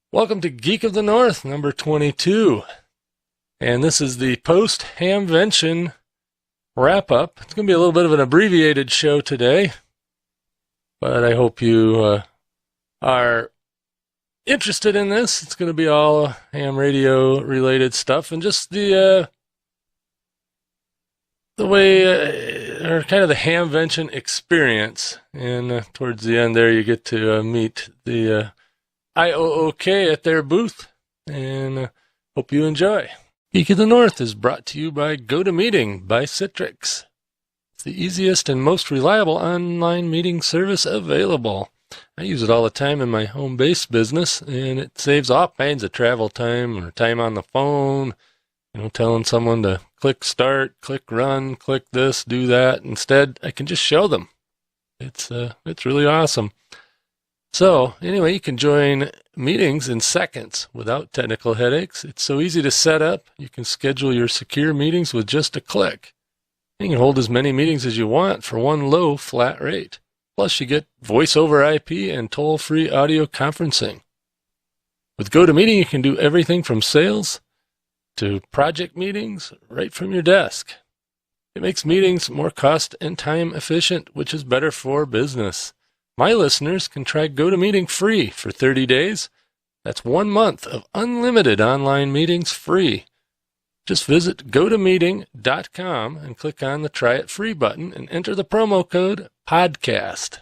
Welcome to Geek of the North, number 22. And this is the post-Hamvention wrap-up. It's going to be a little bit of an abbreviated show today, but I hope you are interested in this. It's going to be all ham radio-related stuff, and just the way, or kind of the Hamvention experience. And towards the end there, you get to meet the IOOK at their booth, and hope you enjoy. Geek of the North is brought to you by GoToMeeting by Citrix. It's the easiest and most reliable online meeting service available. I use it all the time in my home-based business, and it saves all kinds of travel time or time on the phone, telling someone to click start, click run, click this, do that. Instead, I can just show them. It's really awesome. So, anyway, you can join meetings in seconds without technical headaches. It's so easy to set up. You can schedule your secure meetings with just a click. You can hold as many meetings as you want for one low flat rate. Plus, you get voice over IP and toll-free audio conferencing. With GoToMeeting, you can do everything from sales to project meetings right from your desk. It makes meetings more cost and time efficient, which is better for business. My listeners can try GoToMeeting free for 30 days. That's 1 month of unlimited online meetings free. Just visit gotomeeting.com and click on the Try It Free button and enter the promo code PODCAST.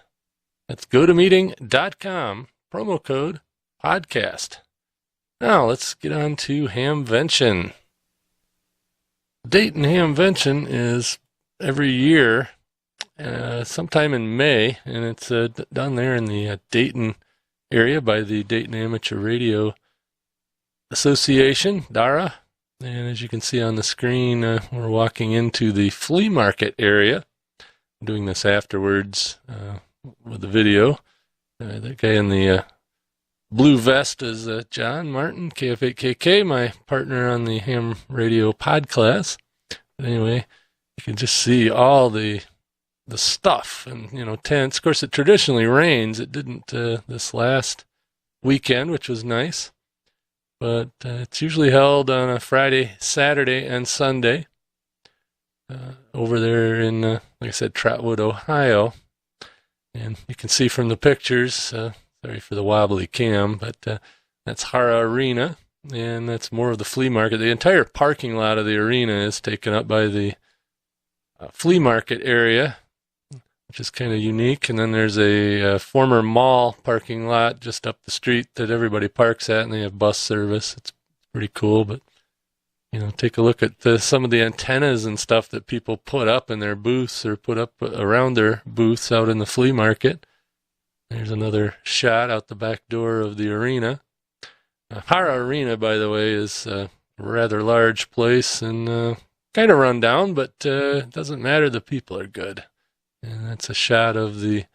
That's gotomeeting.com, promo code PODCAST. Now let's get on to Hamvention. Dayton Hamvention is every year. Sometime in May, and it's down there in the Dayton area by the Dayton Amateur Radio Association, DARA. And as you can see on the screen, we're walking into the flea market area. I'm doing this afterwards with the video. That guy in the blue vest is John Martin, KF8KK, my partner on the ham radio pod class. But anyway, you can just see all the stuff and, tents. Of course, it traditionally rains. It didn't this last weekend, which was nice. But it's usually held on a Friday, Saturday, and Sunday over there in, like I said, Trotwood, Ohio. And you can see from the pictures, sorry for the wobbly cam, but that's Hara Arena, and that's more of the flea market. The entire parking lot of the arena is taken up by the flea market area, which is kind of unique. And then there's a former mall parking lot just up the street that everybody parks at, and they have bus service. It's pretty cool, but take a look at some of the antennas and stuff that people put up in their booths or put up around their booths out in the flea market. There's another shot out the back door of the arena. Hara Arena, by the way, is a rather large place and kind of run down, but it doesn't matter. The people are good. And that's a shot of the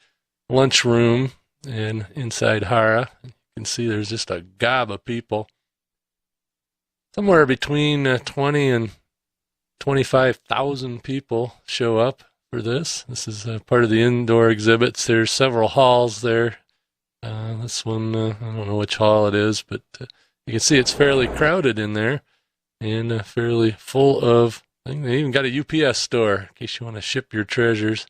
lunchroom and inside Hara. You can see there's just a gob of people. Somewhere between 20 and 25,000 people show up for this. This is part of the indoor exhibits. There's several halls there. This one, I don't know which hall it is, but you can see it's fairly crowded in there and fairly full of, I think they even got a UPS store in case you want to ship your treasures.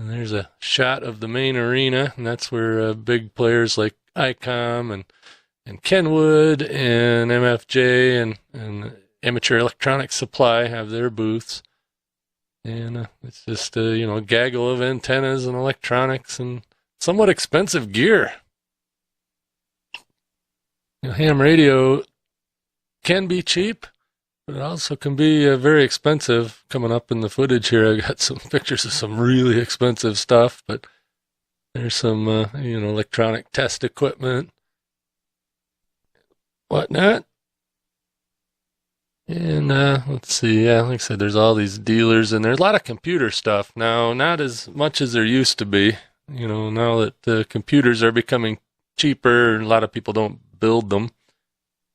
And there's a shot of the main arena, and that's where big players like ICOM and Kenwood and MFJ and Amateur Electronics Supply have their booths. And it's just a gaggle of antennas and electronics and somewhat expensive gear. Ham radio can be cheap, but it also can be very expensive. Coming up in the footage here, I got some pictures of some really expensive stuff, but there's some, electronic test equipment, whatnot. And let's see, like I said, there's all these dealers, and there's a lot of computer stuff now, not as much as there used to be. Now that the computers are becoming cheaper, a lot of people don't build them.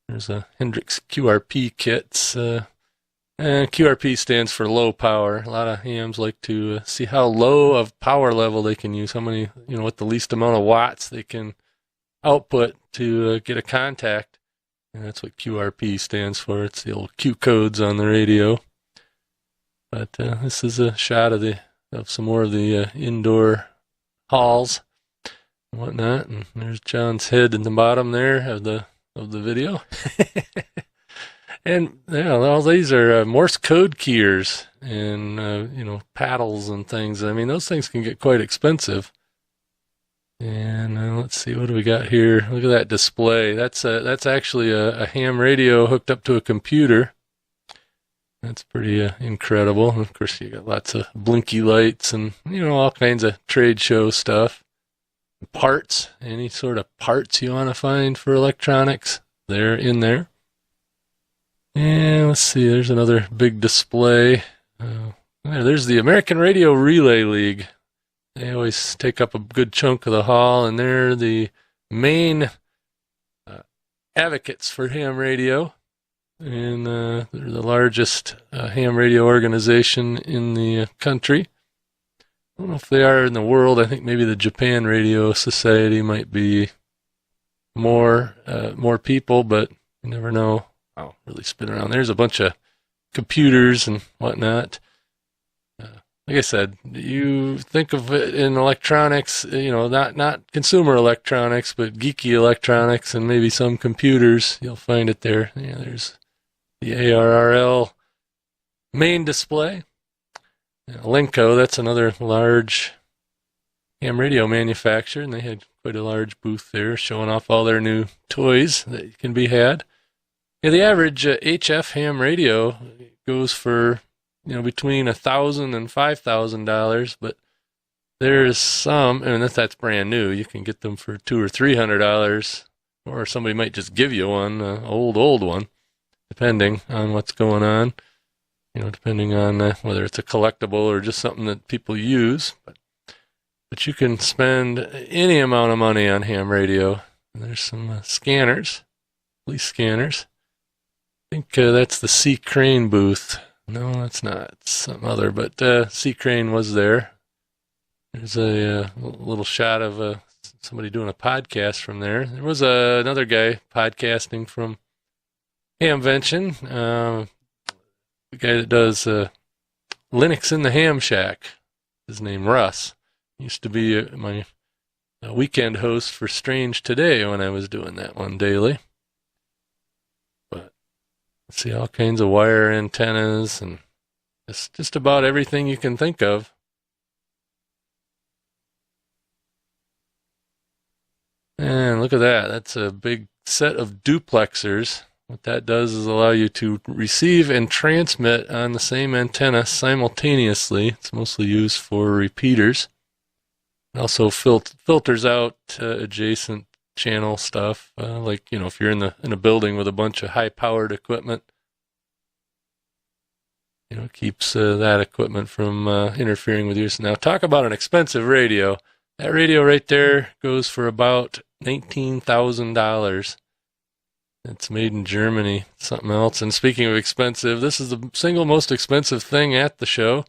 There's a Hendrix QRP kits, and QRP stands for low power. A lot of hams like to see how low of power level they can use, how many, what the least amount of watts they can output to get a contact. And that's what QRP stands for. It's the old Q codes on the radio. But this is a shot of some more of the indoor halls and whatnot. And there's John's head in the bottom there of the video. And all these are Morse code keyers and paddles and things. I mean, those things can get quite expensive. And let's see, what do we got here? Look at that display. That's actually a ham radio hooked up to a computer. That's pretty incredible. And of course, you got lots of blinky lights and all kinds of trade show stuff. Parts, any sort of parts you want to find for electronics, they're in there. And let's see, there's another big display. There's the American Radio Relay League. They always take up a good chunk of the hall, and they're the main advocates for ham radio. And they're the largest ham radio organization in the country. I don't know if they are in the world. I think maybe the Japan Radio Society might be more people, but you never know. I'll really spin around. There's a bunch of computers and whatnot. Like I said, you think of it in electronics, not consumer electronics, but geeky electronics and maybe some computers. You'll find it there. There's the ARRL main display. Lenco, that's another large ham radio manufacturer, and they had quite a large booth there showing off all their new toys that can be had. Yeah, the average HF ham radio goes for between $1,000 and $5,000, but there's some, and that's brand new. You can get them for $200 or $300, or somebody might just give you one, old one, depending on what's going on. Depending on whether it's a collectible or just something that people use. But you can spend any amount of money on ham radio. And there's some scanners, police scanners. I think that's the C. Crane booth. No, that's not. It's some other, but C. Crane was there. There's a little shot of somebody doing a podcast from there. There was another guy podcasting from Hamvention, the guy that does Linux in the Ham Shack. His name Russ. He used to be my weekend host for Strange Today when I was doing that one daily. See all kinds of wire antennas and just about everything you can think of. And look at that. That's a big set of duplexers. What that does is allow you to receive and transmit on the same antenna simultaneously. It's mostly used for repeaters. It also filters out adjacent channel stuff, like if you're in a building with a bunch of high-powered equipment, it keeps that equipment from interfering with yours. Now, talk about an expensive radio. That radio right there goes for about $19,000. It's made in Germany, something else. And speaking of expensive, this is the single most expensive thing at the show.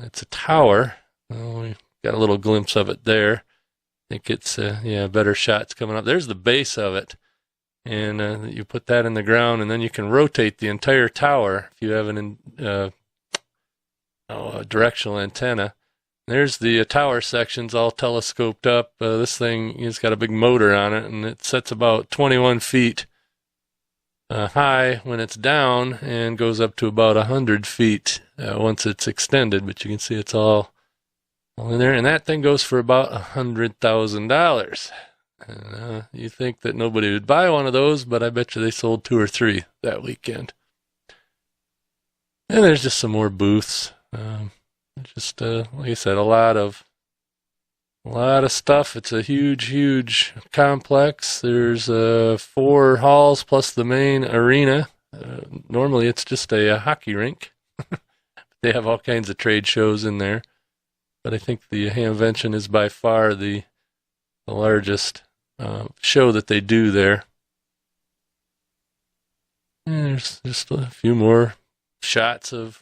It's a tower. Well, we got a little glimpse of it there. I think it's, better shots coming up. There's the base of it. And you put that in the ground, and then you can rotate the entire tower if you have a directional antenna. There's the tower sections all telescoped up. This thing has got a big motor on it, and it sets about 21 feet high when it's down and goes up to about 100 feet once it's extended. But you can see it's all in there, and that thing goes for about $100,000. And you think that nobody would buy one of those, but I bet you they sold 2 or 3 that weekend. And there's just some more booths. Like I said, a lot of stuff. It's a huge complex. There's 4 halls plus the main arena. Normally it's just a hockey rink. They have all kinds of trade shows in there. But I think the Hamvention is by far the largest show that they do there. And there's just a few more shots of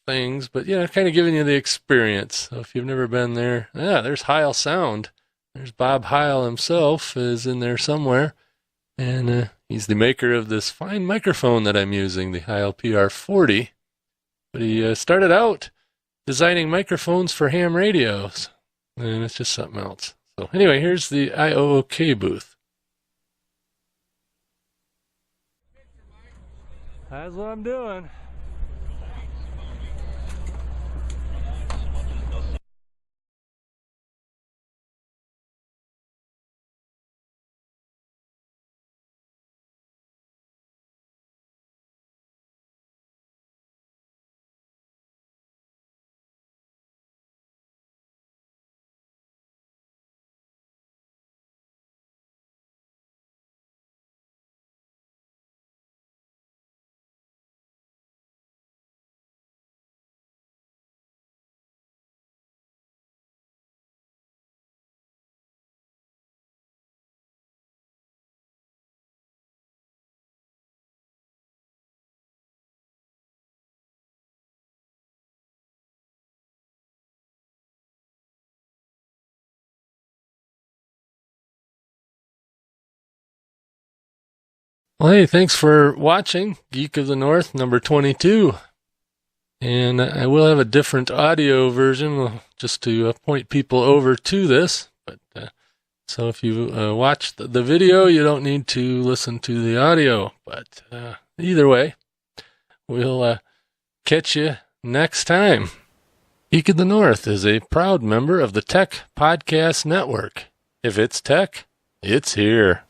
things, but kind of giving you the experience. So if you've never been there, there's Heil Sound. there's Bob Heil himself is in there somewhere. And he's the maker of this fine microphone that I'm using, the Heil PR40. But he started out designing microphones for ham radios. And it's just something else. So anyway, here's the IOOK booth. That's what I'm doing. Well, hey, thanks for watching Geek of the North number 22. And I will have a different audio version just to point people over to this. But so if you watch the video, you don't need to listen to the audio. But either way, we'll catch you next time. Geek of the North is a proud member of the Tech Podcast Network. If it's tech, it's here.